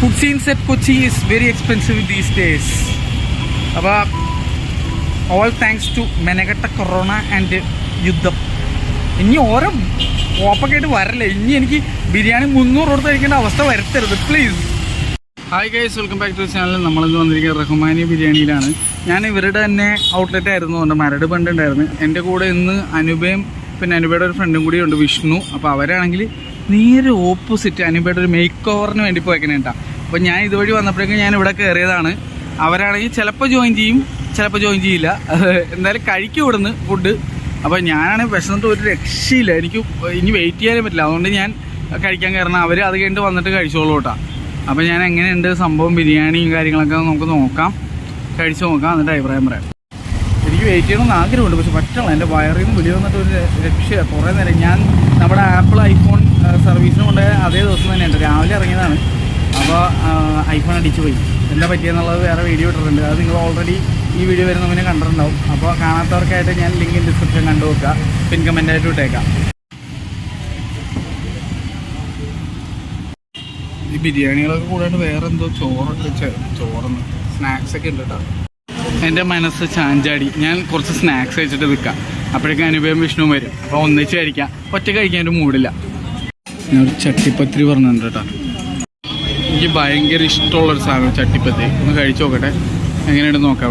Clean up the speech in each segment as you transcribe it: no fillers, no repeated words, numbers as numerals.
Food scenes at Kochi is very expensive these days. അപ്പോൾ all thanks to മെനകെട്ട corona and യുദ്ധം. ഇനി ഓരോ ഓപ്പൊക്കെ ആയിട്ട് വരല്ലേ, ഇനി എനിക്ക് ബിരിയാണി 300 കൊടുത്ത് കഴിക്കേണ്ട അവസ്ഥ വരുത്തരുത് please. Hi guys, welcome back to channel. നമ്മളിന്ന് വന്നിരിക്കുന്നത് റഹ്മാനി ബിരിയാണിയിലാണ്. ഞാൻ ഇവരുടെ തന്നെ ഔട്ട്ലെറ്റ് ആയിരുന്നു, എൻ്റെ മരട് ബണ്ട് ഉണ്ടായിരുന്നു. എൻ്റെ കൂടെ ഇന്ന് അനുപയും പിന്നെ അനുപയുടെ ഒരു ഫ്രണ്ടും കൂടി ഉണ്ട്, വിഷ്ണു. അപ്പോൾ അവരാണെങ്കിൽ നേരെ ഓപ്പോസിറ്റ് അനുപയുടെ ഒരു മേക്ക് ഓവറിന് വേണ്ടി പോയേക്കണേട്ടാ. അപ്പോൾ ഞാൻ ഇതുവഴി വന്നപ്പോഴേക്കും ഞാൻ ഇവിടെ കയറിയതാണ്. അവരാണെങ്കിൽ ചിലപ്പോൾ ജോയിൻ ചെയ്യും, ചിലപ്പോൾ ജോയിൻ ചെയ്യില്ല. എന്തായാലും കഴിക്കും ഇവിടുന്ന് ഫുഡ്. അപ്പോൾ ഞാനാണെങ്കിൽ വിശന്നിട്ട് ഒരു രക്ഷയില്ല, എനിക്ക് ഇനി വെയിറ്റ് ചെയ്യാനേ പറ്റില്ല. അതുകൊണ്ട് ഞാൻ കഴിക്കാൻ കയറണം. അവർ അത് കഴിഞ്ഞിട്ട് വന്നിട്ട് കഴിച്ചോളൂ കേട്ടോ. അപ്പോൾ ഞാൻ എങ്ങനെയുണ്ട് സംഭവം, ബിരിയാണിയും കാര്യങ്ങളൊക്കെ നമുക്ക് നോക്കാം, കഴിച്ച് നോക്കാം, എന്നിട്ട് അഭിപ്രായം പറയാം. എനിക്ക് വെയിറ്റ് ചെയ്യണമെന്ന് ആഗ്രഹമുണ്ട്, പക്ഷെ പറ്റണം. എൻ്റെ വയറിൽ നിന്ന് വെളിയിൽ വന്നിട്ട് ഒരു രക്ഷയാണ്. കുറേ നേരം ഞാൻ നമ്മുടെ ആപ്പിൾ ഐഫോൺ സർവീസിന് കൊണ്ട് അതേ ദിവസം തന്നെയുണ്ട്, രാവിലെ ഇറങ്ങിയതാണ്. അപ്പോൾ ഐഫോൺ അടിച്ചു പോയി. എന്താ പറ്റിയെന്നുള്ളത് വേറെ വീഡിയോ ഇട്ടിട്ടുണ്ട്, അത് നിങ്ങൾ ഓൾറെഡി ഈ വീഡിയോ വരുന്നവനെ കണ്ടിട്ടുണ്ടാവും. അപ്പോൾ കാണാത്തവർക്കായിട്ട് ഞാൻ ലിങ്ക് ഡിസ്ക്രിപ്ഷൻ കണ്ടു നോക്കുക, പിൻ കമൻ്റായിട്ട് ഇട്ടേക്കാം. ഈ ബിരിയാണികളൊക്കെ കൂടാണ്ട് വേറെ എന്തോ ചോറൊന്ന് സ്നാക്സൊക്കെ ഉണ്ട് കേട്ടോ. എൻ്റെ മനസ്സ് ചാഞ്ചാടി. ഞാൻ കുറച്ച് സ്നാക്സ് കഴിച്ചിട്ട് നിൽക്കാം, അപ്പോഴേക്കും അനുപയം വിഷ്ണു വരും. അപ്പോൾ ഒന്നിച്ച് കഴിക്കാം, ഒറ്റ കഴിക്കാൻ ഒരു മൂടില്ല. ഞാൻ ഒരു ചട്ടിപ്പത്തിരി പറഞ്ഞിട്ടുണ്ട് കേട്ടോ. എനിക്ക് ഭയങ്കര ഇഷ്ടമുള്ളൊരു സാധനം ചട്ടിപ്പത്തിരി. ഒന്ന് കഴിച്ചു നോക്കട്ടെ എങ്ങനെയുണ്ടെന്ന് നോക്കാം.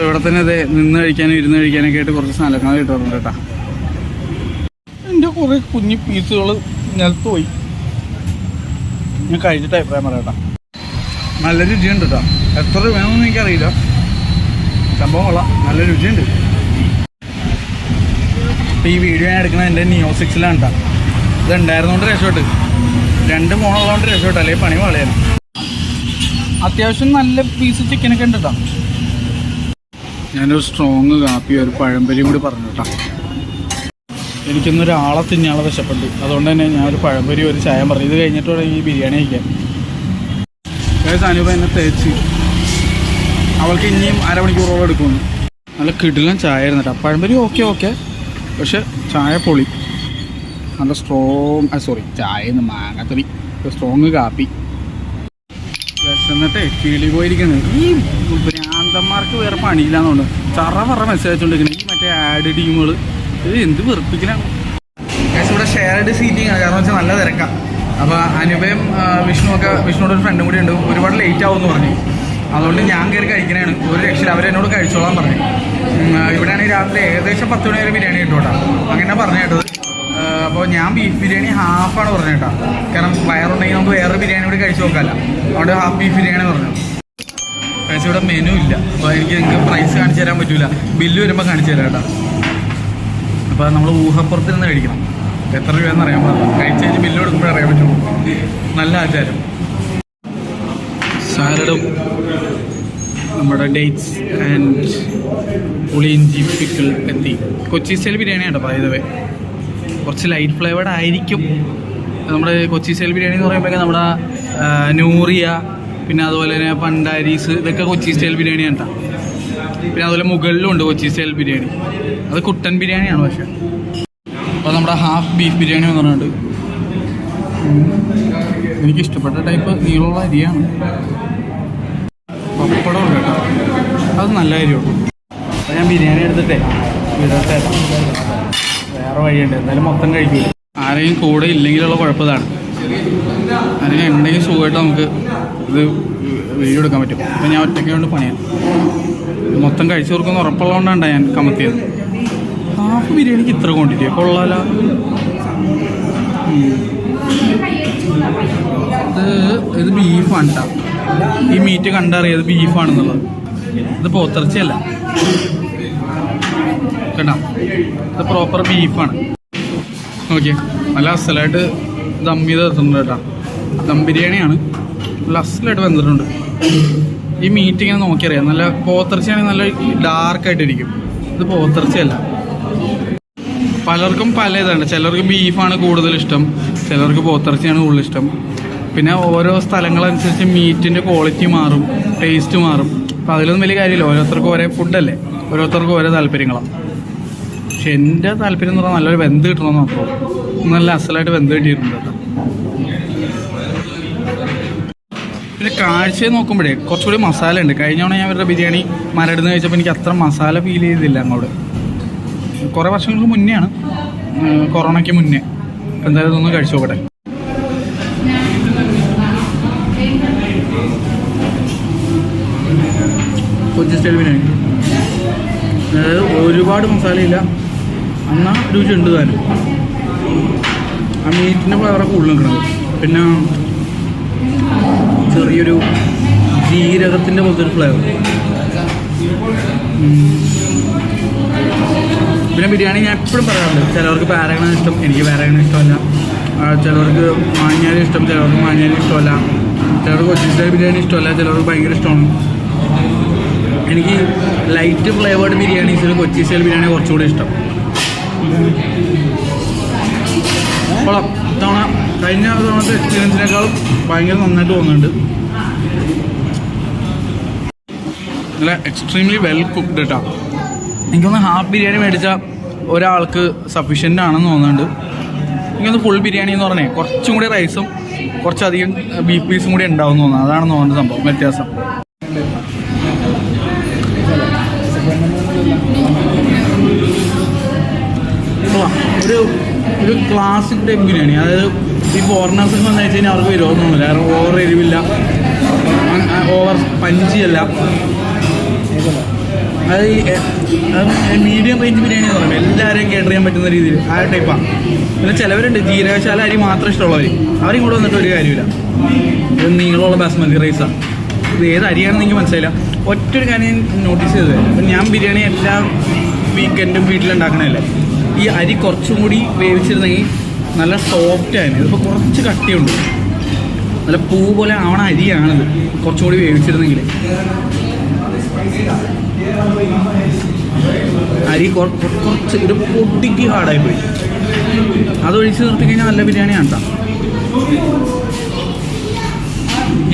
ഇവിടെ തന്നെ അതെ നിന്ന് കഴിക്കാനും ഇരുന്ന് കഴിക്കാനൊക്കെ ആയിട്ട് കുറച്ച് സ്ഥലങ്ങൾ കിട്ടുന്നുണ്ട് കേട്ടോ. എൻ്റെ കുറേ കുഞ്ഞി പീസുകൾ നിലത്ത് പോയി. ഞാൻ കഴിച്ചിട്ട് അഭിപ്രായം പറയാം കേട്ടോ. നല്ല രുചിയുണ്ട് കേട്ടോ. എത്ര വേണമെന്ന് എനിക്കറിയില്ല, സംഭവം കൊള്ളാം, നല്ല രുചിയുണ്ട്. ഇപ്പോൾ ഈ വീഡിയോ ഞാൻ എടുക്കുന്നത് എൻ്റെ നിയോ 6-ലാണ് കേട്ടോ. ഇതുണ്ടായിരുന്നതുകൊണ്ട് രക്ഷപ്പെട്ട്, 2 ഫോണുള്ളതുകൊണ്ട് രക്ഷപ്പെട്ടു, അല്ലെങ്കിൽ പണി വളയാണ്. അത്യാവശ്യം നല്ല പീസ് ചിക്കനൊക്കെ ഉണ്ട് കേട്ടോ. ഞാനൊരു സ്ട്രോങ് കാപ്പി ഒരു പഴംപൊരിയും കൂടി പറഞ്ഞു കേട്ടോ. എനിക്കൊന്നൊരാളെ തിന്നാളെ വിശപ്പുണ്ട്, അതുകൊണ്ട് തന്നെ ഞാനൊരു പഴംപൊരി ഒരു ചായ പറഞ്ഞു. ഇത് കഴിഞ്ഞിട്ട് വേണം ഈ ബിരിയാണി കഴിക്കാൻ. അനുപ എന്നെ തേച്ച്, അവൾക്ക് ഇനിയും അരമണിക്കൂറോളം എടുക്കുമെന്ന്. നല്ല കിടിലൻ ചായ ആയിരുന്നു കേട്ടോ. പഴംപൊരി ഓക്കെ, പക്ഷെ ചായ പൊളി. നല്ല ചായ മാങ്ങാത്തറി, സ്ട്രോങ് കാപ്പി. എന്നിട്ടേ കിളി പോയിരിക്കുന്നത്. ഈ ഭ്രാന്തന്മാർക്ക് വേറെ പണിയില്ലാന്നുണ്ട് ചറ മെസ്സേജ് അയച്ചുകൊണ്ടിരിക്കുന്നത്. ഈ മറ്റേ ആഡ് ടീമുകൾ ഇത് എന്ത് വെറുപ്പിക്കലാണ്. ഇവിടെ ഷെയർഡ് സീറ്റിംഗ് ആണ്, കാരണം വെച്ചാൽ നല്ല തിരക്കാം. അപ്പോൾ അനുപയും വിഷ്ണുവിടെ ഒരു ഫ്രണ്ടും കൂടി ഉണ്ട്. ഒരുപാട് ലേറ്റ് ആവുമെന്ന് പറഞ്ഞു, അതുകൊണ്ട് ഞാൻ കയറി കഴിക്കണതാണ്. ഒരു രക്ഷയിൽ അവരെന്നോട് കഴിച്ചോളാൻ പറഞ്ഞു. ഇവിടെയാണെങ്കിൽ രാത്രി ഏകദേശം 10 മണി വരെ ബിരിയാണി കിട്ടും അങ്ങനെ പറഞ്ഞു കേട്ടത്. അപ്പോൾ ഞാൻ ബീഫ് ബിരിയാണി ഹാഫാണ് പറഞ്ഞു കേട്ടോ, കാരണം വയറുണ്ടെങ്കിൽ നമുക്ക് വേറെ ബിരിയാണി കൂടി കഴിച്ച് നോക്കാമല്ലോ. അതുകൊണ്ട് ഹാഫ് ബീഫ് ബിരിയാണി പറഞ്ഞു. കഴിച്ച് ഇവിടെ മെനു ഇല്ല, അപ്പോൾ നിങ്ങൾക്ക് പ്രൈസ് കാണിച്ചു തരാൻ പറ്റില്ല. ബില്ല് വരുമ്പോൾ കാണിച്ചു തരാം കേട്ടോ. അപ്പോൾ നമ്മൾ ഊഹപ്പുറത്തിരുന്ന് കഴിക്കണം. എത്ര രൂപയെന്ന് അറിയാൻ പാടില്ല, കഴിച്ച് കഴിഞ്ഞ് ബില്ല് കൊടുക്കുമ്പോഴേ അറിയാൻ പറ്റുള്ളൂ. നല്ല ആചാരം. സാലഡും നമ്മുടെ ഡേറ്റ്സ് ആൻഡ് പുളിയിഞ്ചി പിക്കിൾ എത്തി. കൊച്ചി സ്റ്റൈൽ ബിരിയാണിയാണ് ബൈ ദ വേ. കുറച്ച് ലൈറ്റ് ഫ്ലേവേർഡ് ആയിരിക്കും. നമ്മുടെ കൊച്ചി സ്റ്റൈൽ ബിരിയാണി എന്ന് പറയുമ്പോഴേക്കും നമ്മുടെ നൂറിയ, പിന്നെ അതുപോലെ തന്നെ പണ്ടാരീസ്, ഇതൊക്കെ കൊച്ചി സ്റ്റൈൽ ബിരിയാണിയാണ് കേട്ടോ. പിന്നെ അതുപോലെ മുകളിലും ഉണ്ട് കൊച്ചി സ്റ്റൈൽ ബിരിയാണി, അത് കുട്ടൻ ബിരിയാണിയാണ്. പക്ഷേ അപ്പോൾ നമ്മുടെ ഹാഫ് ബീഫ് ബിരിയാണി എന്ന് പറഞ്ഞിട്ടുണ്ട്. എനിക്കിഷ്ടപ്പെട്ട ടൈപ്പ് നീളമുള്ള അരിയാണ്. പപ്പടം ഉണ്ട് കേട്ടോ, അത് നല്ല അരിയുള്ളൂ. അപ്പോൾ ഞാൻ ബിരിയാണി എടുത്തിട്ടേ വിടട്ടെ, വേറെ വഴിയുണ്ട്. എന്തായാലും മൊത്തം കഴിക്കില്ല. ആരെയും കൂടെ ഇല്ലെങ്കിലുള്ള കുഴപ്പമാണ്. ആരെങ്കിലും ഉണ്ടെങ്കിൽ സുഖമായിട്ട് നമുക്ക് ഇത് വീഡിയോ എടുക്കാൻ പറ്റും. അപ്പോൾ ഞാൻ ഒറ്റയ്ക്ക് കൊണ്ട് പണിയാണ്. മൊത്തം കഴിച്ചു കൊടുക്കുന്ന ഉറപ്പുള്ളതുകൊണ്ടാണ് ഞാൻ കമത്തിയത്. ഹാഫ് ബിരിയാണിക്ക് ഇത്ര ക്വാണ്ടിറ്റി കൊള്ളാലോ. ഇത് ബീഫാണ് കേട്ടോ. ഈ മീറ്റ് കണ്ടറിയത് ബീഫാണെന്നുള്ളത്. ഇത് പോത്തിറച്ചിയല്ല കേട്ടോ, ഇത് പ്രോപ്പർ ബീഫാണ്. ഓക്കെ, നല്ല അസലായിട്ട് ദം ചെയ്ത് എത്തുന്നുണ്ട് കേട്ടോ. ദം ബിരിയാണിയാണ്, നല്ല അസലായിട്ട് വെന്തിട്ടുണ്ട്. ഈ മീറ്റ് ഇങ്ങനെ നോക്കിയറിയാം, നല്ല പോത്തിറച്ചിയാണെങ്കിൽ നല്ല ഡാർക്കായിട്ടിരിക്കും. ഇത് പോത്തിറച്ചിയല്ല. പലർക്കും പല ഇതാണ്. ചിലർക്ക് ബീഫാണ് കൂടുതൽ ഇഷ്ടം, ചിലർക്ക് പോത്തിറച്ചിയാണ് കൂടുതൽ ഇഷ്ടം. പിന്നെ ഓരോ സ്ഥലങ്ങളനുസരിച്ച് മീറ്റിൻ്റെ ക്വാളിറ്റി മാറും, ടേസ്റ്റ് മാറും. അപ്പോൾ അതിലൊന്നും വലിയ കാര്യമില്ല, ഓരോരുത്തർക്കും ഓരോ ഫുഡല്ലേ, ഓരോരുത്തർക്കും ഓരോ താല്പര്യങ്ങളാണ്. പക്ഷെ എൻ്റെ താല്പര്യം എന്ന് പറഞ്ഞാൽ നല്ലൊരു വെന്ത് കിട്ടണമെന്ന് മാത്രമേ. നല്ല അസലായിട്ട് വെന്ത് കിട്ടിയിട്ടുണ്ട് കേട്ടോ. പിന്നെ കാഴ്ചയെ നോക്കുമ്പോഴേ കുറച്ചുകൂടി മസാല ഉണ്ട്. കഴിഞ്ഞ തവണ ഞാൻ ഇവരുടെ ബിരിയാണി മരടുന്ന് കഴിച്ചപ്പോൾ എനിക്ക് അത്ര മസാല ഫീൽ ചെയ്തില്ല അങ്ങോട്ട്. കുറേ വർഷങ്ങൾക്ക് മുന്നെയാണ്, കൊറോണയ്ക്ക് മുന്നേ. എന്തായാലും ഇതൊന്ന് കഴിച്ചു നോക്കട്ടെ. കൊച്ചി സ്റ്റൈൽ ബിരിയാണി, അതായത് ഒരുപാട് മസാലയില്ല, എന്നാൽ രുചിയുണ്ട് താനും. ആ മീറ്റിൻ്റെ ഫ്ലേവറൊക്കെ ഉള്ളിൽ നിൽക്കുന്നത്. പിന്നെ ചെറിയൊരു ജീരകത്തിൻ്റെ പോലത്തെ ഒരു ഫ്ലേവർ. പിന്നെ ബിരിയാണി ഞാൻ എപ്പോഴും പറയാറുണ്ട്, ചിലവർക്ക് പാരഗണ ഇഷ്ടം, എനിക്ക് പാരഗണ ഇഷ്ടമല്ല. ചിലവർക്ക് മാഞ്ഞാലി ഇഷ്ടം, ചിലവർക്ക് മാഞ്ഞാലി ഇഷ്ടമല്ല. ചിലവർക്ക് കൊച്ചി സ്റ്റൈൽ ബിരിയാണി ഇഷ്ടമല്ല, ചിലവർക്ക് ഭയങ്കര ഇഷ്ടമാണ്. എനിക്ക് ലൈറ്റ് ഫ്ലേവേർഡ് ബിരിയാണീസിൽ കൊച്ചി സ്റ്റൈൽ ബിരിയാണി കുറച്ചുകൂടി ഇഷ്ടം. കൊള്ളാം. ഇത്തവണ കഴിഞ്ഞ തവണത്തെ എക്സ്പീരിയൻസിനേക്കാളും ഭയങ്കര നന്നായിട്ട് തോന്നുന്നുണ്ട്. നല്ല എക്സ്ട്രീംലി വെൽ കുക്ക്ഡ് കേട്ടോ. എനിക്കൊന്ന് ഹാഫ് ബിരിയാണി മേടിച്ച ഒരാൾക്ക് സഫീഷ്യൻ്റ് ആണെന്ന് തോന്നുന്നുണ്ട്. എനിക്കൊന്ന് ഫുൾ ബിരിയാണി എന്ന് പറഞ്ഞാൽ കുറച്ചും കൂടി റൈസും കുറച്ചധികം ബീഫ് പീസും കൂടി ഉണ്ടാവും എന്ന് തോന്നുന്നു. അതാണെന്ന് തോന്നുന്നത് സംഭവം വ്യത്യാസം. ഒരു ക്ലാസിക് ടൈപ്പ് ബിരിയാണി. അതായത് ഈ ഫോറിനേഴ്സൊക്കെ വന്നു വെച്ച് കഴിഞ്ഞാൽ അവർക്ക് വിരോധമൊന്നുമില്ല. കാരണം ഓവർ എരിവില്ല, ഓവർ പഞ്ചിയല്ല. അത് മീഡിയം റേഞ്ച് ബിരിയാണി എന്ന് പറയുമ്പോൾ എല്ലാവരെയും കേട്ടർ ചെയ്യാൻ പറ്റുന്ന രീതിയിൽ ആ ടൈപ്പാണ്. പിന്നെ ചിലവരുണ്ട് ജീരകശാല അരി മാത്രം ഇഷ്ടമുള്ളവർ, അവരും കൂടെ വന്നിട്ട് ഒരു കാര്യമില്ല. ഇത് നീളമുള്ള ബാസ്മതി റൈസാണ്. ഇത് ഏത് അരിയാണെന്ന് എനിക്ക് മനസ്സിലായില്ല. ഒറ്റൊരു കാര്യം നോട്ടീസ് ചെയ്തത്, അപ്പം ഞാൻ ബിരിയാണി എല്ലാ വീക്കെൻഡും വീട്ടിലുണ്ടാക്കണതല്ലേ, ഈ അരി കുറച്ചും കൂടി വേവിച്ചിരുന്നെങ്കിൽ നല്ല സോഫ്റ്റ് ആയിരുന്നു. ഇതിപ്പോൾ കുറച്ച് കട്ടിയുണ്ട്, നല്ല പൂ പോലെ ആവണ അരിയാണിത്. കുറച്ചും കൂടി വേവിച്ചിരുന്നെങ്കിൽ അരി കുറച്ച് ഒരു പൊട്ടിക്ക് ഹാർഡായി പോയി. അതൊഴിച്ച് നിർത്തിക്കഴിഞ്ഞാൽ നല്ല ബിരിയാണിയാണ് കേട്ടോ.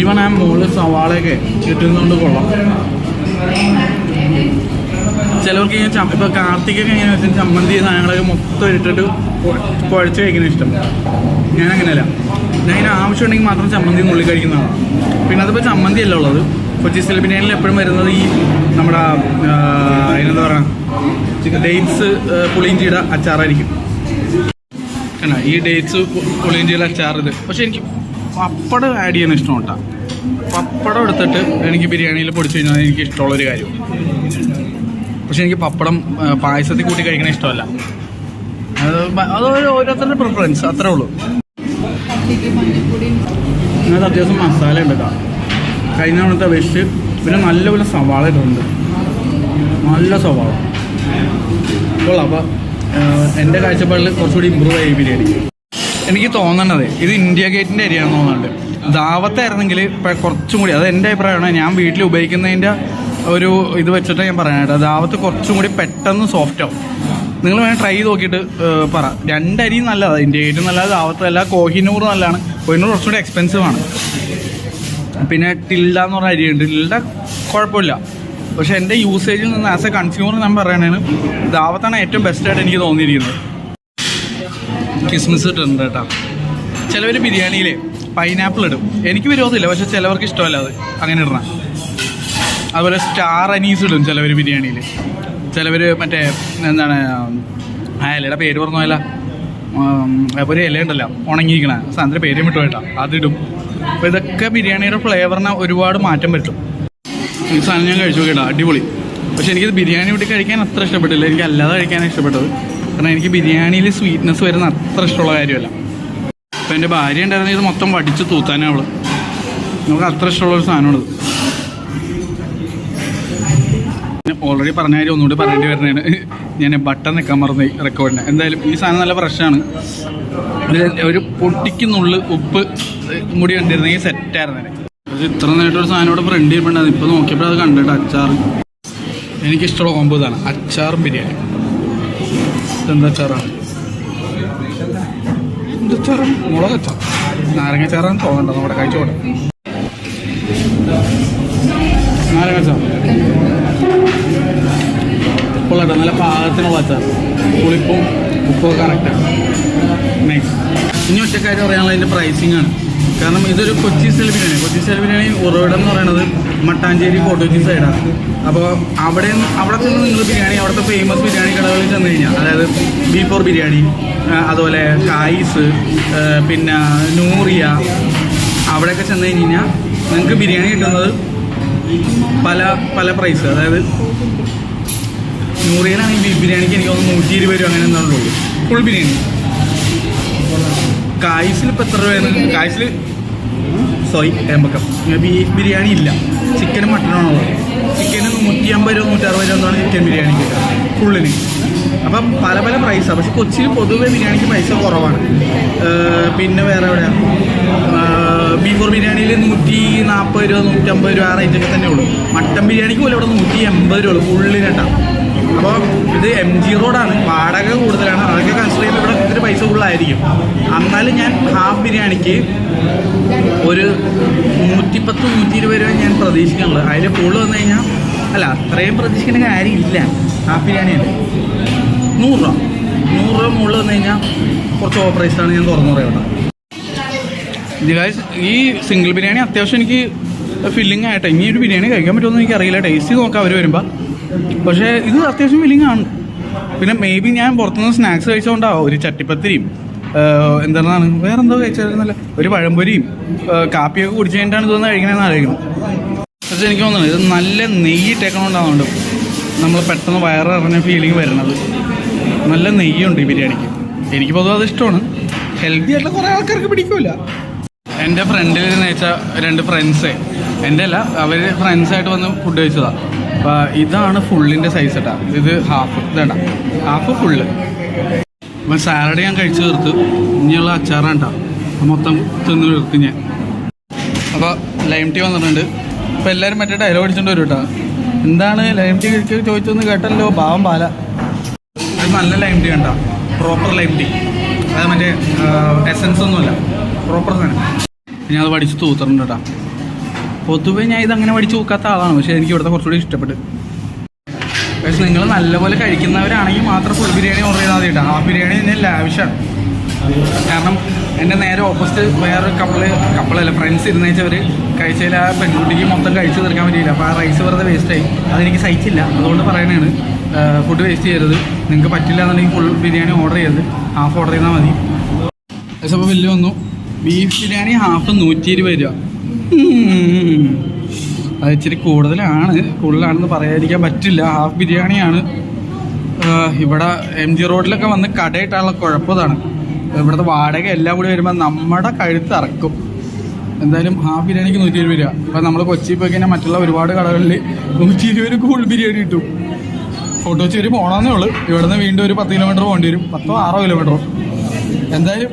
ഈവൻ ആ മുകളിൽ സവാളയൊക്കെ കിട്ടുന്നതുകൊണ്ട് കൊള്ളാം. ചിലവർക്ക് ഇങ്ങനെ ഇപ്പോൾ കാർത്തികൊക്കെ എങ്ങനെയാണെന്ന് വെച്ചാൽ ചമ്മന്തി സാധനങ്ങളൊക്കെ മൊത്തം ഇട്ടിട്ട് കുഴച്ച് കഴിക്കുന്ന ഇഷ്ടം. ഞാനങ്ങനെയല്ല, ഞാൻ ഇതിന് ആവശ്യമുണ്ടെങ്കിൽ മാത്രം ചമ്മന്തി നുള്ളി കഴിക്കുന്നതാണ്. പിന്നെ അതിപ്പോൾ ചമ്മന്തി അല്ല ഉള്ളത്. കൊച്ചി സ്റ്റൈൽ ബിരിയാണിയിൽ എപ്പോഴും വരുന്നത് ഈ നമ്മുടെ അതിനെന്താ പറയുക, ഡേറ്റ്സ് പുളിയിഞ്ചിയുടെ അച്ചാറായിരിക്കും. അല്ല, ഈ ഡേറ്റ്സ് പുളിയിഞ്ചിയുടെ അച്ചാർ ഇത്. പക്ഷേ എനിക്ക് പപ്പടം ആഡ് ചെയ്യാൻ ഇഷ്ടം കേട്ടോ. പപ്പടം എടുത്തിട്ട് എനിക്ക് ബിരിയാണിയിൽ പൊടിച്ച് കഴിഞ്ഞാൽ എനിക്ക് ഇഷ്ടമുള്ളൊരു കാര്യം. പക്ഷെ എനിക്ക് പപ്പടം പായസത്തിൽ കൂട്ടി കഴിക്കണ ഇഷ്ടമല്ല. അത് ഓരോരുത്തരുടെ പ്രിഫറൻസ്, അത്രേ ഉള്ളൂ. അതിനകത്ത് അത്യാവശ്യം മസാല ഉണ്ട് കേട്ടോ, കഴിഞ്ഞ തവണത്തെ അപേക്ഷിച്ച്. പിന്നെ നല്ലപോലെ സവാള ഇട്ടുണ്ട്, നല്ല സവാള കൊള്ളാം. അപ്പോൾ എൻ്റെ കാഴ്ചപ്പാടിൽ കുറച്ചുകൂടി ഇമ്പ്രൂവ് ആയി ബിരിയാണി. എനിക്ക് തോന്നണത് ഇത് ഇന്ത്യ ഗേറ്റിൻ്റെ അരിയാണെന്ന് തോന്നുന്നുണ്ട്. ദാവത്തായിരുന്നെങ്കിൽ കുറച്ചും കൂടി, അത് എൻ്റെ അഭിപ്രായമാണ്, ഞാൻ വീട്ടിൽ ഉപയോഗിക്കുന്നതിൻ്റെ ഒരു ഇത് വെച്ചിട്ട് ഞാൻ പറയാനായിട്ട്, ദാവത്ത് കുറച്ചും കൂടി പെട്ടെന്ന് സോഫ്റ്റ് ആവും. നിങ്ങൾ വേണമെങ്കിൽ ട്രൈ ചെയ്ത് നോക്കിയിട്ട് പറ. രണ്ടരിയും നല്ലതാണ്, ഇന്ത്യ ഗേറ്റും നല്ലത്, ദാവത്തല്ല. കോഹിനൂർ നല്ലതാണ്. കോഹിനൂർ കുറച്ചുകൂടി എക്സ്പെൻസീവ് ആണ്. പിന്നെ ടിൽഡ എന്ന് പറഞ്ഞ അരിയുണ്ട്. ടിൽഡ കുഴപ്പമില്ല, പക്ഷേ എൻ്റെ യൂസേജിൽ നിന്ന് ആസ് എ കൺസ്യൂമർ ഞാൻ പറയണതാണ് ദാവത്താണ് ഏറ്റവും ബെസ്റ്റായിട്ട് എനിക്ക് തോന്നിയിരിക്കുന്നത്. കിസ്മിസ് ഇട്ടുണ്ട് കേട്ടോ. ചിലവർ ബിരിയാണിയിൽ പൈനാപ്പിൾ ഇടും, എനിക്ക് വിരോധമില്ല, പക്ഷേ ചിലവർക്ക് ഇഷ്ടമല്ല അത് അങ്ങനെ ഇടണം. അതുപോലെ സ്റ്റാർ അനീസ് ഇടും ചിലവർ ബിരിയാണിയിൽ. ചിലവർ മറ്റേ എന്താണ് ആ ഇലയുടെ പേര് പറഞ്ഞു പോയല്ല, അപ്പോൾ ഒരു ഇല ഉണ്ടല്ലോ ഉണങ്ങിയിരിക്കണ സാധനത്തിൻ്റെ പേരും വിട്ടു കേട്ടോ, അതിടും. അപ്പോൾ ഇതൊക്കെ ബിരിയാണിയുടെ ഫ്ലേവറിന് ഒരുപാട് മാറ്റം പറ്റും. ഈ സാധനം ഞാൻ കഴിച്ചു കേട്ടോ, അടിപൊളി. പക്ഷേ എനിക്കിത് ബിരിയാണി കൂടി കഴിക്കാൻ അത്ര ഇഷ്ടപ്പെട്ടില്ല, എനിക്ക് അല്ലാതെ കഴിക്കാനാണ് ഇഷ്ടപ്പെട്ടത്. കാരണം എനിക്ക് ബിരിയാണിയിൽ സ്വീറ്റ്നെസ് വരുന്ന അത്ര ഇഷ്ടമുള്ള കാര്യമല്ല. അപ്പോൾ എൻ്റെ ഭാര്യ ഉണ്ടായിരുന്നെങ്കിൽ ഇത് മൊത്തം വടിച്ച് തൂത്താനേ അവൾ. നമുക്ക് അത്ര ഇഷ്ടമുള്ളൊരു സാധനമാണിത്. ഓൾറെഡി പറഞ്ഞ കാര്യം ഒന്നുകൂടി പറയേണ്ടി വരുന്നതാണ്, ഞാൻ ബട്ടൺ നിൽക്കാൻ മറന്നു റെക്കോർഡിന്. എന്തായാലും ഈ സാധനം നല്ല ഫ്രഷാണ്. ഒരു പൊട്ടിക്കുന്നുള്ളിൽ ഉപ്പ് മുടി കണ്ടിരുന്നെങ്കിൽ സെറ്റായിരുന്നേ. അത് ഇത്ര നേരിട്ടൊരു സാധനം ഇവിടെ ഫ്രണ്ട് ചെയ്യുമ്പോണ്ടാണ്. ഇപ്പോൾ നോക്കിയപ്പോൾ അത് കണ്ടിട്ട് അച്ചാർ, എനിക്കിഷ്ടമുള്ള കോമ്പോ ഇതാണ്, അച്ചാറും ബിരിയാണി. ഇതെന്താ അച്ചാറാണ്? എന്തച്ചാറും മുളക് അച്ചാർ, നാരങ്ങ അച്ചാറാണ് തോന്നണ്ട. നമ്മുടെ കഴിച്ചോട്ടെ നാരങ്ങ അച്ചാർ കൊള്ളട്ടെ, നല്ല പാകത്തിനുള്ള അച്ചാർ, പുളിപ്പും ഉപ്പൊക്കെ കറക്റ്റാണ്. നൈസ്. ഇനി ഒറ്റക്കാര്യം പറയാനുള്ള അതിൻ്റെ പ്രൈസിങ് ആണ്. കാരണം ഇതൊരു കൊച്ചി സ്റ്റൈൽ ബിരിയാണി. കൊച്ചി സ്റ്റൈൽ ബിരിയാണി ഉറവിടം എന്ന് പറയുന്നത് മട്ടാഞ്ചേരി ഫോർട്ട് സൈഡാണ്. അപ്പോൾ അവിടെ ചെന്ന് നിങ്ങൾ ബിരിയാണി, അവിടുത്തെ ഫേമസ് ബിരിയാണി കടകളിൽ ചെന്ന് കഴിഞ്ഞാൽ, അതായത് ബീഫോർ ബിരിയാണി, അതുപോലെ കായ്സ്, പിന്നെ നൂറിയ, അവിടെയൊക്കെ ചെന്ന് കഴിഞ്ഞ് കഴിഞ്ഞാൽ നിങ്ങൾക്ക് ബിരിയാണി കിട്ടുന്നത് പല പ്രൈസ്. അതായത് നൂറിയനാണെങ്കിൽ ബീഫ് ബിരിയാണിക്ക് എനിക്ക് തോന്നുന്നു 120 രൂപ അങ്ങനെ എന്താണുള്ളൂ ഫുൾ ബിരിയാണി. കായ്സിൽ ഇപ്പോൾ എത്ര രൂപയാണ്? കായ്സിൽ ഏമ്പക്കം ബീഫ് ബിരിയാണി ഇല്ല, ചിക്കനും മട്ടനാണുള്ളത്. ചിക്കന് 150 രൂപ 160 രൂപ എന്നാണ് ചിക്കൻ ബിരിയാണിക്ക് ഫുള്ളിന്. അപ്പം പല പ്രൈസാണ്. പക്ഷെ കൊച്ചിയിൽ പൊതുവെ ബിരിയാണിക്ക് പൈസ കുറവാണ്. പിന്നെ വേറെ എവിടെയാണ്? ബീഫോർ ബിരിയാണിയിൽ 140 രൂപ 150 രൂപ ആ റേഞ്ചൊക്കെ തന്നെ ഉള്ളൂ. മട്ടൻ ബിരിയാണിക്ക് പോലും ഇവിടെ 180 രൂപ ഉള്ളൂ ഫുള്ളിനെട്ടാണ്. അപ്പോൾ ഇത് MG റോഡാണ്, വാടക കൂടുതലാണ്. അതൊക്കെ കൺസിഡർ ചെയ്യുമ്പോൾ ഇവിടെ ഇത്തിരി പൈസ കൂടുതലായിരിക്കും. എന്നാലും ഞാൻ ഹാഫ് ബിരിയാണിക്ക് ഒരു 110-120 രൂപ ഞാൻ പ്രതീക്ഷിക്കുന്നുള്ളൂ. അതിൽ കൂടുതൽ വന്നു കഴിഞ്ഞാൽ അത്രയും പ്രതീക്ഷിക്കേണ്ട കാര്യമില്ല. ഹാഫ് ബിരിയാണിയല്ലേ 100 രൂപ മുകളിൽ വന്നു കഴിഞ്ഞാൽ കുറച്ച് ഓവർ പ്രൈസാണ്. ഞാൻ തുറന്നു പറയണ്ട. ഈ സിംഗിൾ ബിരിയാണി അത്യാവശ്യം എനിക്ക് ഫില്ലിംഗ് ആയിട്ട് ഇനി ഒരു ബിരിയാണി കഴിക്കാൻ പറ്റുമെന്ന് എനിക്കറിയില്ല. ടേസ്റ്റ് നോക്കാം അവർ വരുമ്പോൾ. പക്ഷേ ഇത് അത്യാവശ്യം ഫില്ലിംഗ് ആണ്. പിന്നെ മേ ബി ഞാൻ പുറത്തുനിന്ന് സ്നാക്സ് കഴിച്ചുകൊണ്ടാവും. ഒരു ചട്ടിപ്പത്തിരിയും എന്താണ് വേറെന്തോ കഴിച്ചായിരുന്നല്ല, ഒരു പഴംപൊരിയും കാപ്പിയൊക്കെ കുടിച്ചു കഴിഞ്ഞിട്ടാണ് ഇതൊന്ന് കഴിക്കണമെന്ന് ആലോചിക്കണം. പക്ഷേ എനിക്ക് തോന്നുന്നത് ഇത് നല്ല നെയ്യിട്ടേക്കണോണ്ടാവുന്നുണ്ട് നമ്മൾ പെട്ടെന്ന് വയറിറങ്ങിയ ഫീലിംഗ് വരുന്നത്. നല്ല നെയ്യുണ്ട് ഈ ബിരിയാണിക്ക്. എനിക്ക് പൊതുവെ അത് ഇഷ്ടമാണ്. ഹെൽത്തി ആയിട്ടുള്ള കുറേ ആൾക്കാർക്ക് പിടിക്കില്ല. എൻ്റെ ഫ്രണ്ടിൽ വെച്ച 2 ഫ്രണ്ട്സേ, എൻ്റെ അല്ല, അവർ ഫ്രണ്ട്സായിട്ട് വന്ന് ഫുഡ് കഴിച്ചതാണ്. അപ്പോൾ ഇതാണ് ഫുള്ളിൻ്റെ സൈസ് കേട്ടോ. ഇത് ഹാഫ്, ഇതേണ്ട ഹാഫ് ഫുള്ള്. അപ്പം സാലഡ് ഞാൻ കഴിച്ച് തീർത്ത്. ഇനിയുള്ള അച്ചാറാണ് കേട്ടോ. മൊത്തം തിന്ന് തീർത്ത് ഞാൻ. അപ്പോൾ ലൈം ടീ വന്നിട്ടുണ്ട്. അപ്പോൾ എല്ലാവരും മറ്റേ ഡയലോഗ് അടിച്ചുകൊണ്ട് വരും കേട്ടോ. എന്താണ് ലൈം ടീ ചോദിച്ചൊന്ന് കേട്ടല്ലോ, പാവം പാല. അത് നല്ല ലൈം ടീ കണ്ടോ, പ്രോപ്പർ ലൈം ടീ. അത് മറ്റേ എസൻസ് ഒന്നുമല്ല, പ്രോപ്പർ സാധനം. ഞാൻ അത് പഠിച്ച് തൂത്തറുണ്ട് കേട്ടോ. പൊതുവേ ഞാൻ ഇതങ്ങനെ പഠിച്ച് തൂക്കാത്ത ആളാണ്. പക്ഷേ എനിക്ക് ഇവിടുത്തെ കുറച്ചുകൂടി ഇഷ്ടപ്പെട്ടു. പക്ഷേ നിങ്ങൾ നല്ലപോലെ കഴിക്കുന്നവരാണെങ്കിൽ മാത്രം ഫുൾ ബിരിയാണി ഓർഡർ ചെയ്താൽ മതി കേട്ടോ. ഹാഫ് ബിരിയാണി തന്നെ ലാവിഷാണ്. കാരണം എൻ്റെ നേരെ ഓപ്പോസിറ്റ് വേറൊരു കപ്പിളല്ല ഫ്രണ്ട്സ് ഇരുന്നേച്ചവർ കഴിച്ചതിൽ ആ പെൺകുട്ടിക്ക് മൊത്തം കഴിച്ച് തീർക്കാൻ പറ്റിയില്ല. അപ്പോൾ ആ റൈസ് വെറുതെ വേസ്റ്റായി. അതെനിക്ക് സഹിച്ചില്ല. അതുകൊണ്ട് പറയണതാണ്, ഫുഡ് വേസ്റ്റ് ചെയ്യരുത്. നിങ്ങൾക്ക് പറ്റില്ല എന്നുണ്ടെങ്കിൽ ഫുൾ ബിരിയാണി ഓർഡർ ചെയ്യരുത്, ഹാഫ് ഓർഡർ ചെയ്താൽ മതി. പക്ഷേ അപ്പോൾ വലിയ വന്നു. ബീഫ് ബിരിയാണി ഹാഫ് 120 രൂപ. അത് ഇച്ചിരി കൂടുതലാണെന്ന് പറയാതിരിക്കാൻ പറ്റില്ല. ഹാഫ് ബിരിയാണിയാണ്. ഇവിടെ MG റോഡിലൊക്കെ വന്ന് കടയിട്ടാനുള്ള കുഴപ്പതാണ്. ഇവിടുത്തെ വാടക എല്ലാം കൂടി വരുമ്പോൾ നമ്മുടെ കഴുത്ത് ഇറക്കും. എന്തായാലും ഹാഫ് ബിരിയാണിക്ക് 120 രൂപ. ഇപ്പം നമ്മൾ കൊച്ചി പോയി കഴിഞ്ഞാൽ മറ്റുള്ള ഒരുപാട് കടകളിൽ 120 ഫുൾ ബിരിയാണി കിട്ടും. ഫോട്ടോച്ചേരി പോകണമെന്നേ ഉള്ളൂ. ഇവിടെ നിന്ന് വീണ്ടും ഒരു 10 കിലോമീറ്റർ പോകേണ്ടി വരും, 10-6 കിലോമീറ്ററോ. എന്തായാലും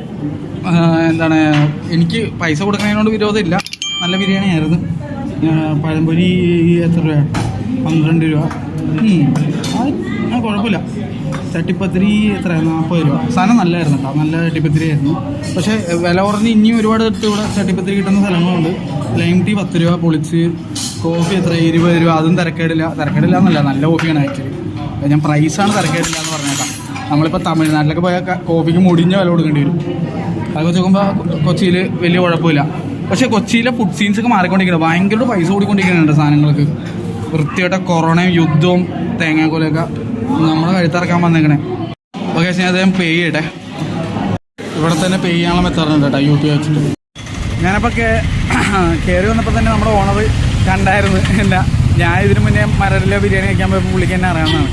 എനിക്ക് പൈസ കൊടുക്കുന്നതിനോട് വിരോധമില്ല. നല്ല ബിരിയാണി ആയിരുന്നു. പഴംപൊരി എത്ര രൂപ? 12 രൂപ. കുഴപ്പമില്ല. ചട്ടിപ്പത്തിരി എത്ര? 40 രൂപ. സാധനം നല്ലതായിരുന്നു കേട്ടോ, നല്ല ചട്ടിപ്പത്തിരി ആയിരുന്നു. പക്ഷേ വില കുറഞ്ഞ് ഇനിയും ഒരുപാട് ഇവിടെ ചട്ടിപ്പത്തിരി കിട്ടുന്ന സ്ഥലങ്ങളുണ്ട്. ലൈം ടീ 10 രൂപ പൊളിച്ച്. കോഫി എത്ര? 20 രൂപ. അതും തിരക്കേടില്ല എന്നല്ല, നല്ല കോഫിയാണ് ആക്ച്വലി. ഞാൻ പ്രൈസാണ് തിരക്കേടില്ല എന്ന് പറഞ്ഞേക്കാം. നമ്മളിപ്പോൾ തമിഴ്നാട്ടിലൊക്കെ പോയാൽ കോഫിക്ക് മുടിഞ്ഞ വില കൊടുക്കേണ്ടി വരും. അത് വെച്ച് നോക്കുമ്പോൾ കൊച്ചിയിൽ വലിയ കുഴപ്പമില്ല. പക്ഷേ കൊച്ചിയിലെ ഫുഡ് സീൻസൊക്കെ മാറിക്കൊണ്ടിരിക്കുന്നത്, ഭയങ്കര പൈസ കൂടിക്കൊണ്ടിരിക്കുന്നുണ്ട് സാധനങ്ങൾക്ക്. വൃത്തിയായിട്ട കൊറോണയും യുദ്ധവും തേങ്ങാക്കോലൊക്കെ നമ്മളെ കഴുത്തിറക്കാൻ വന്നേക്കണേ. ഓക്കെ, ഞാൻ അദ്ദേഹം പേ ചെയ്യട്ടെ. ഇവിടെ തന്നെ പേ ചെയ്യാനുള്ള മെത്തേഡുണ്ട് കേട്ടോ, UPI വെച്ചിട്ട്. ഞാനപ്പോൾ കയറി വന്നപ്പോൾ തന്നെ നമ്മുടെ ഓണർ കണ്ടായിരുന്നു. ഞാൻ ഇതിന് മുന്നേ മരടിലെ ബിരിയാണി കഴിക്കാൻ പോയപ്പോൾ പുള്ളിക്ക് തന്നെ അറിയാവുന്നതാണ്.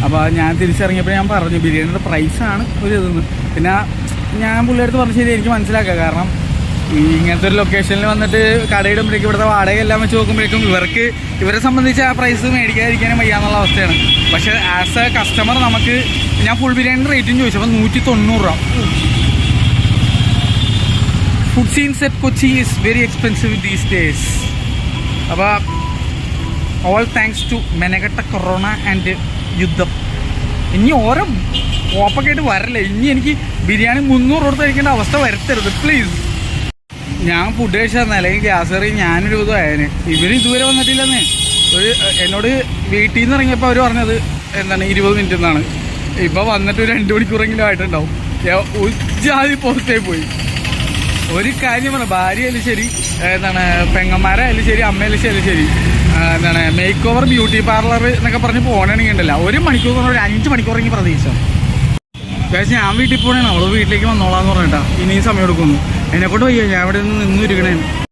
അപ്പോൾ ഞാൻ തിരിച്ചിറങ്ങിയപ്പോൾ ഞാൻ പറഞ്ഞു ബിരിയാണിയുടെ പ്രൈസാണ് ഒരു ഇതെന്ന്. പിന്നെ ഞാൻ പുള്ളിയെടുത്ത് പറഞ്ഞു ശരി, എനിക്ക് മനസ്സിലാക്കാം. കാരണം ഇങ്ങനത്തെ ഒരു ലൊക്കേഷനിൽ വന്നിട്ട് കടയിടുമ്പോഴേക്കും ഇവിടുത്തെ വാടക എല്ലാം വെച്ച് നോക്കുമ്പോഴേക്കും ഇവരെ സംബന്ധിച്ച് ആ പ്രൈസ് മേടിക്കാതിരിക്കാനും വയ്യാന്നുള്ള അവസ്ഥയാണ്. പക്ഷേ ആസ് എ കസ്റ്റമർ ഞാൻ ഫുൾ ബിരിയാണിയുടെ റേറ്റും ചോദിച്ചപ്പോൾ 190 രൂപ. Food scenes at Kochi is very expensive these days. അപ്പോൾ ഓൾ താങ്ക്സ് ടു മെനകെട്ട കൊറോണ ആൻഡ് യുദ്ധം. ഇനി ഓരോ ഓപ്പൊക്കെ ആയിട്ട് വരല്ലേ. ഇനി എനിക്ക് ബിരിയാണി 300 കൊടുത്ത് കഴിക്കേണ്ട അവസ്ഥ വരുത്തരുത് പ്ലീസ്. ഞാൻ ഫുഡ് കഴിച്ചാൽ അല്ലെങ്കിൽ ഗ്യാസ് കയറി ഞാനൊരു ഇതായതിന്. ഇവർ ഇതുവരെ വന്നിട്ടില്ലെന്നേ. എന്നോട് വീട്ടിൽ നിന്ന് ഇറങ്ങിയപ്പോൾ അവർ പറഞ്ഞത് 20 മിനിറ്റ് എന്നാണ്. ഇപ്പോൾ വന്നിട്ട് ഒരു 2 മണിക്കൂറെങ്കിലും ആയിട്ടുണ്ടാവും. ഉച്ചാതി പുറത്തേ പോയി. ഒരു കാര്യം പറഞ്ഞ ഭാര്യയായാലും ശരി, എന്താണ് പെങ്ങന്മാരായാലും ശരി, അമ്മയായാലും ശരി, എന്താണ് മേക്ക് ഓവർ ബ്യൂട്ടി പാർലർ എന്നൊക്കെ പറഞ്ഞ് പോകണമെങ്കിൽ ഉണ്ടല്ല 1 മണിക്കൂർ പറഞ്ഞാൽ ഒരു 5 മണിക്കൂറെങ്കിൽ പ്രതീക്ഷ. പക്ഷേ ഞാൻ വീട്ടിൽ പോകണേ, അവള് വീട്ടിലേക്ക് വന്നോളാന്ന് പറഞ്ഞിട്ടാ. ഇനിയും സമയം എടുക്കുന്നു. എന്നെക്കൊണ്ട് വയ്യ, ഞാൻ ഇവിടെ നിന്ന് ഇരിക്കണേ.